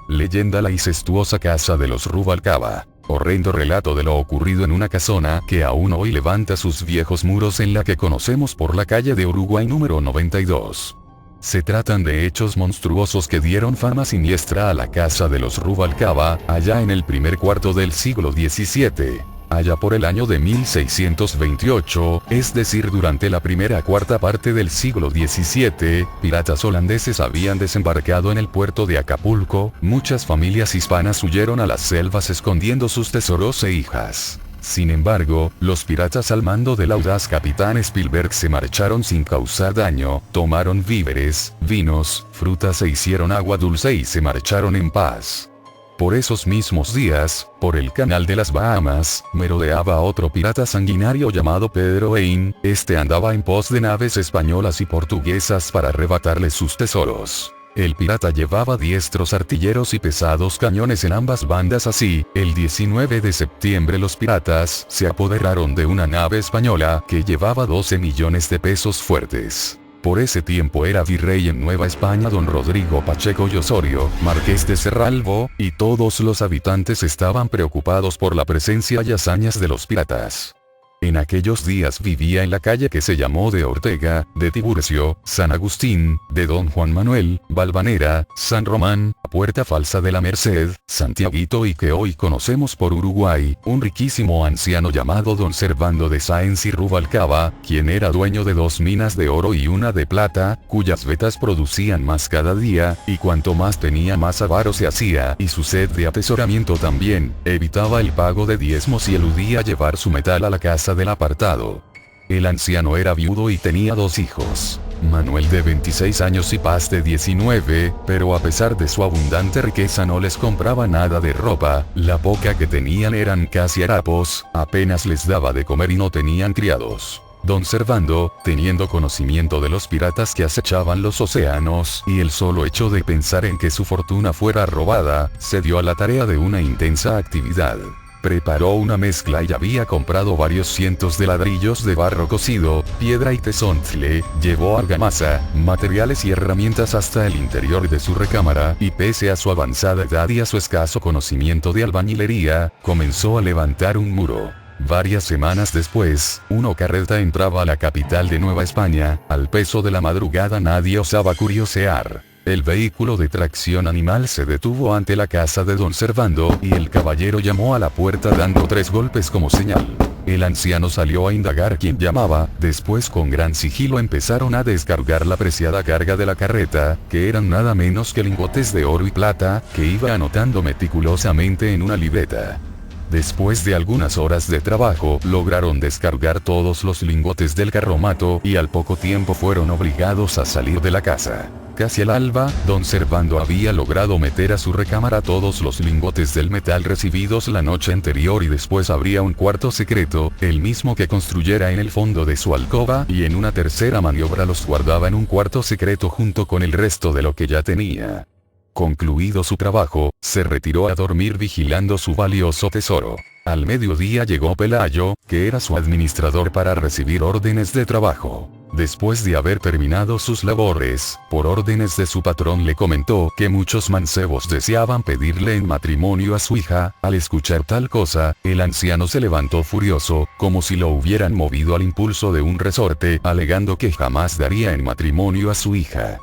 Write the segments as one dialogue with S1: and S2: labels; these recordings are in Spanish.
S1: Leyenda: la incestuosa casa de los Rubalcaba. Horrendo relato de lo ocurrido en una casona que aún hoy levanta sus viejos muros en la que conocemos por la calle de Uruguay número 92. Se tratan de hechos monstruosos que dieron fama siniestra a la casa de los Rubalcaba, allá en el primer cuarto del siglo XVII. Allá por el año de 1628, es decir durante la primera cuarta parte del siglo XVII, piratas holandeses habían desembarcado en el puerto de Acapulco, muchas familias hispanas huyeron a las selvas escondiendo sus tesoros e hijas. Sin embargo, los piratas al mando del audaz capitán Spielberg se marcharon sin causar daño, tomaron víveres, vinos, frutas e hicieron agua dulce y se marcharon en paz. Por esos mismos días, por el canal de las Bahamas, merodeaba otro pirata sanguinario llamado Pedro Hain. Este andaba en pos de naves españolas y portuguesas para arrebatarle sus tesoros. El pirata llevaba diestros artilleros y pesados cañones en ambas bandas. Así, el 19 de septiembre los piratas se apoderaron de una nave española que llevaba 12 millones de pesos fuertes. Por ese tiempo era virrey en Nueva España don Rodrigo Pacheco y Osorio, marqués de Cerralbo, y todos los habitantes estaban preocupados por la presencia y hazañas de los piratas. En aquellos días vivía en la calle que se llamó de Ortega, de Tiburcio, San Agustín, de Don Juan Manuel, Valvanera, San Román, Puerta Falsa de la Merced, Santiaguito y que hoy conocemos por Uruguay, un riquísimo anciano llamado Don Servando de Sáenz y Rubalcaba, quien era dueño de 2 minas de oro y una de plata, cuyas vetas producían más cada día, y cuanto más tenía más avaro se hacía, y su sed de atesoramiento también, evitaba el pago de diezmos y eludía llevar su metal a la casa del apartado. El anciano era viudo y tenía 2 hijos. Manuel de 26 años y Paz de 19, pero a pesar de su abundante riqueza no les compraba nada de ropa, la poca que tenían eran casi harapos, apenas les daba de comer y no tenían criados. Don Servando, teniendo conocimiento de los piratas que acechaban los océanos, y el solo hecho de pensar en que su fortuna fuera robada, se dio a la tarea de una intensa actividad. Preparó una mezcla y había comprado varios cientos de ladrillos de barro cocido, piedra y tezontle, llevó argamasa, materiales y herramientas hasta el interior de su recámara, y pese a su avanzada edad y a su escaso conocimiento de albañilería, comenzó a levantar un muro. Varias semanas después, una carreta entraba a la capital de Nueva España. Al peso de la madrugada nadie osaba curiosear. El vehículo de tracción animal se detuvo ante la casa de don Servando, y el caballero llamó a la puerta dando 3 golpes como señal. El anciano salió a indagar quién llamaba, después con gran sigilo empezaron a descargar la preciada carga de la carreta, que eran nada menos que lingotes de oro y plata, que iba anotando meticulosamente en una libreta. Después de algunas horas de trabajo, lograron descargar todos los lingotes del carromato, y al poco tiempo fueron obligados a salir de la casa. Casi al alba, don Servando había logrado meter a su recámara todos los lingotes del metal recibidos la noche anterior y después abría un cuarto secreto, el mismo que construyera en el fondo de su alcoba, y en una tercera maniobra los guardaba en un cuarto secreto junto con el resto de lo que ya tenía. Concluido su trabajo, se retiró a dormir vigilando su valioso tesoro. Al mediodía llegó Pelayo, que era su administrador, para recibir órdenes de trabajo. Después de haber terminado sus labores, por órdenes de su patrón le comentó que muchos mancebos deseaban pedirle en matrimonio a su hija. Al escuchar tal cosa, el anciano se levantó furioso, como si lo hubieran movido al impulso de un resorte, alegando que jamás daría en matrimonio a su hija.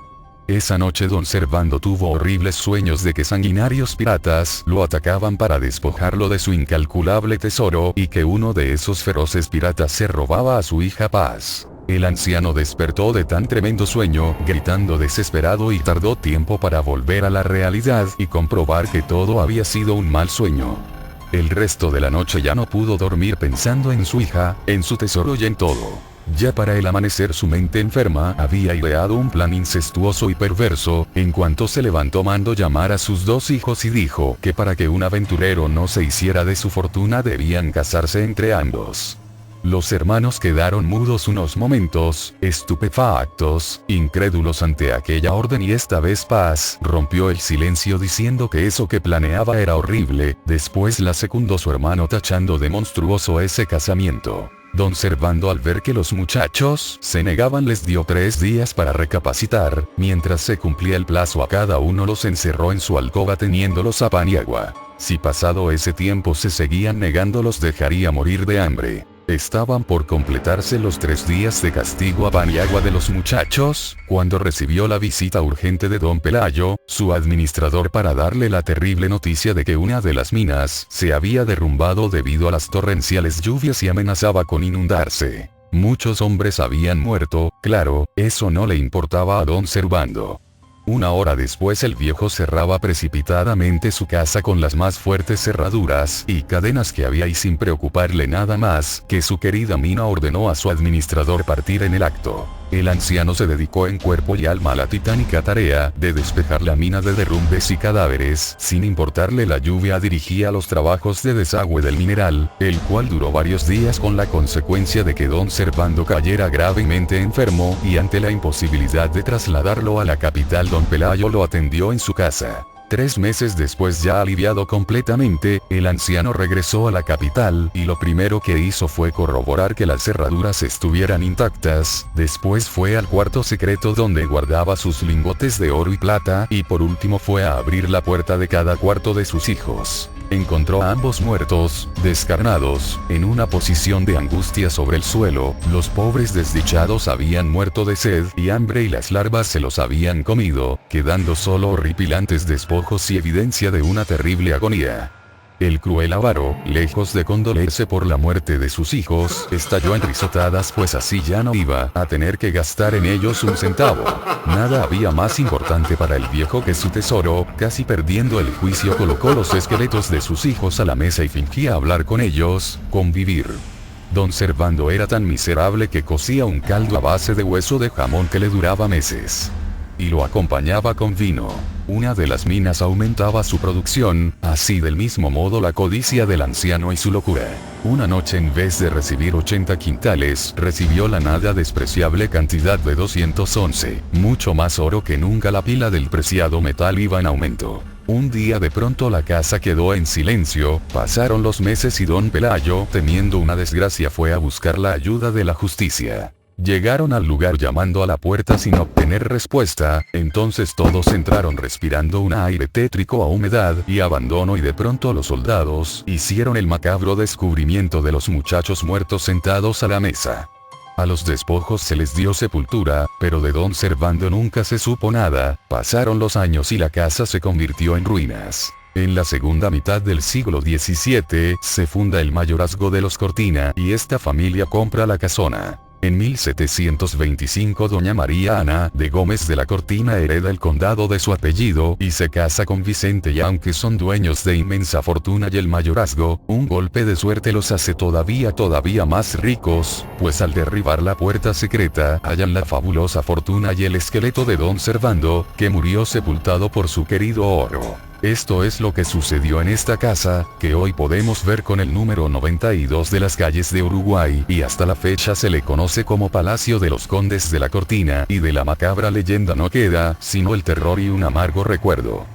S1: Esa noche don Servando tuvo horribles sueños de que sanguinarios piratas lo atacaban para despojarlo de su incalculable tesoro, y que uno de esos feroces piratas se robaba a su hija Paz. El anciano despertó de tan tremendo sueño, gritando desesperado, y tardó tiempo para volver a la realidad y comprobar que todo había sido un mal sueño. El resto de la noche ya no pudo dormir pensando en su hija, en su tesoro y en todo. Ya para el amanecer su mente enferma había ideado un plan incestuoso y perverso. En cuanto se levantó mandó llamar a sus 2 hijos y dijo que para que un aventurero no se hiciera de su fortuna debían casarse entre ambos. Los hermanos quedaron mudos unos momentos, estupefactos, incrédulos ante aquella orden, y esta vez Paz rompió el silencio diciendo que eso que planeaba era horrible. Después la secundó su hermano tachando de monstruoso ese casamiento. Don Servando, al ver que los muchachos se negaban, les dio 3 días para recapacitar. Mientras se cumplía el plazo, a cada uno los encerró en su alcoba teniéndolos a pan y agua. Si pasado ese tiempo se seguían negando, los dejaría morir de hambre. Estaban por completarse los 3 días de castigo a pan y agua de los muchachos, cuando recibió la visita urgente de don Pelayo, su administrador, para darle la terrible noticia de que una de las minas se había derrumbado debido a las torrenciales lluvias y amenazaba con inundarse. Muchos hombres habían muerto, claro, eso no le importaba a don Servando. 1 hora después el viejo cerraba precipitadamente su casa con las más fuertes cerraduras y cadenas que había, y sin preocuparle nada más que su querida mina, ordenó a su administrador partir en el acto. El anciano se dedicó en cuerpo y alma a la titánica tarea de despejar la mina de derrumbes y cadáveres. Sin importarle la lluvia, dirigía los trabajos de desagüe del mineral, el cual duró varios días, con la consecuencia de que don Servando cayera gravemente enfermo, y ante la imposibilidad de trasladarlo a la capital, don Pelayo lo atendió en su casa. 3 meses después, ya aliviado completamente, el anciano regresó a la capital, y lo primero que hizo fue corroborar que las cerraduras estuvieran intactas. Después fue al cuarto secreto donde guardaba sus lingotes de oro y plata, y por último fue a abrir la puerta de cada cuarto de sus hijos. Encontró a ambos muertos, descarnados, en una posición de angustia sobre el suelo. Los pobres desdichados habían muerto de sed y hambre, y las larvas se los habían comido, quedando solo horripilantes despojos y evidencia de una terrible agonía. El cruel avaro, lejos de condolerse por la muerte de sus hijos, estalló en risotadas, pues así ya no iba a tener que gastar en ellos un centavo. Nada había más importante para el viejo que su tesoro. Casi perdiendo el juicio, colocó los esqueletos de sus hijos a la mesa y fingía hablar con ellos, convivir. Don Servando era tan miserable que cocía un caldo a base de hueso de jamón que le duraba meses. Y lo acompañaba con vino. Una de las minas aumentaba su producción, así del mismo modo la codicia del anciano y su locura. Una noche, en vez de recibir 80 quintales, recibió la nada despreciable cantidad de 211, mucho más oro que nunca. La pila del preciado metal iba en aumento. Un día de pronto la casa quedó en silencio. Pasaron los meses y don Pelayo, temiendo una desgracia, fue a buscar la ayuda de la justicia. Llegaron al lugar llamando a la puerta sin obtener respuesta. Entonces todos entraron respirando un aire tétrico a humedad y abandono, y de pronto los soldados hicieron el macabro descubrimiento de los muchachos muertos sentados a la mesa. A los despojos se les dio sepultura, pero de don Servando nunca se supo nada. Pasaron los años y la casa se convirtió en ruinas. En la segunda mitad del siglo XVII se funda el mayorazgo de los Cortina, y esta familia compra la casona. En 1725 doña María Ana de Gómez de la Cortina hereda el condado de su apellido y se casa con Vicente, y aunque son dueños de inmensa fortuna y el mayorazgo, un golpe de suerte los hace todavía más ricos, pues al derribar la puerta secreta hallan la fabulosa fortuna y el esqueleto de don Servando, que murió sepultado por su querido oro. Esto es lo que sucedió en esta casa, que hoy podemos ver con el número 92 de las calles de Uruguay, y hasta la fecha se le conoce como Palacio de los Condes de la Cortina, y de la macabra leyenda no queda sino el terror y un amargo recuerdo.